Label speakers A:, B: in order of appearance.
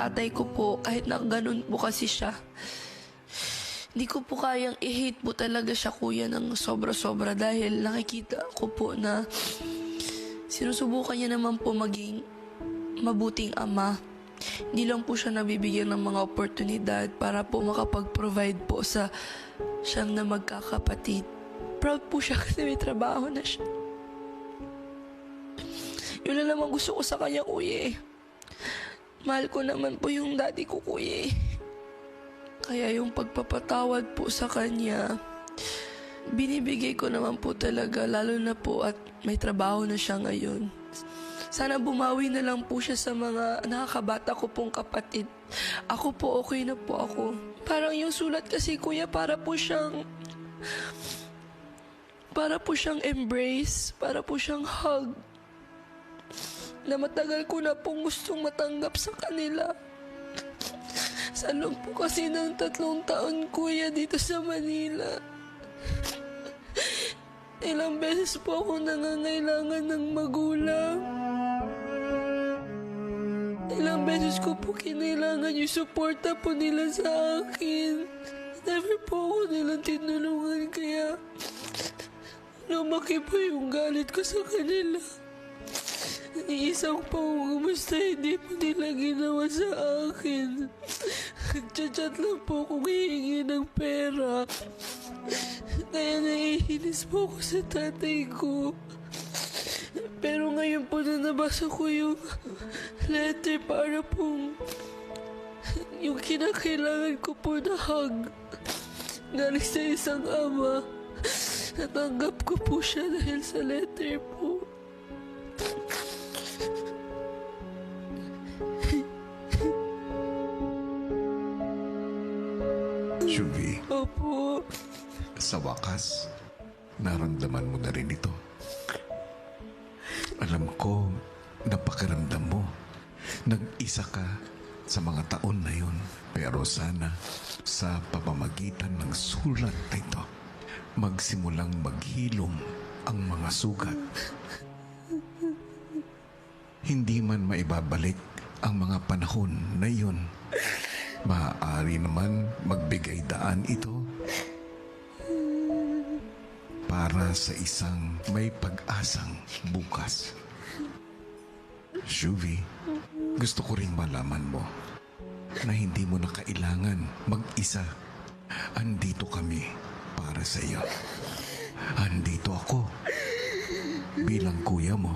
A: tatay ko po, kahit na ganun po kasi siya, hindi ko po kayang i-hate po talaga siya, kuya, ng sobra-sobra dahil nakikita ko po na sinusubukan niya naman po maging mabuting ama. Hindi lang po siya nabibigyan ng mga oportunidad para po makapag-provide po sa siyam na magkakapatid. Proud po siya kasi may trabaho na siya. Yun na naman gusto ko sa kanya, kuya eh. Mahal ko naman po yung daddy ko, kuya eh. Kaya yung pagpapatawad po sa kanya, binibigay ko naman po talaga, lalo na po at may trabaho na siya ngayon. Sana bumawi na lang po siya sa mga nakakabata ko pong kapatid. Ako po, okay na po ako. Parang yung sulat kasi, kuya, para po siyang embrace, para po siyang hug na matagal ko na pong gustong matanggap sa kanila. Sa loob po kasi ng 3 taon, kuya, dito sa Manila, ilang beses po ako nangangailangan ng magulang. Ilang beses ko po kinailangan yung suporta po nila sa akin. Never po ako nilang tinulungan, kaya lumaki po yung galit ko sa kanila. Iisang pangungumusta hindi po nila ginawa sa akin. Nagchat-chat lang po kung hihingi ng pera. Kaya naiinis po ako sa tatay ko. Pero ngayon po na nabasa ko yung letter para pong yung kinakailangan ko po na hug galing sa isang ama. Natanggap ko po siya dahil sa letter po.
B: Shuvi,
A: Opo.
B: sa wakas, naramdaman mo na rin ito. Alam ko, napakiramdam mo. Nag-isa ka sa mga taon na yun. Pero sana, sa pamamagitan ng sulat na ito, magsimulang maghilom ang mga sugat. Hindi man maibabalik ang mga panahon na yun. Maaari naman magbigay daan ito para sa isang may pag-asang bukas. Shuvi, gusto ko ring malaman mo na hindi mo na kailangan mag-isa. Andito kami para sa iyo. Andito ako bilang kuya mo.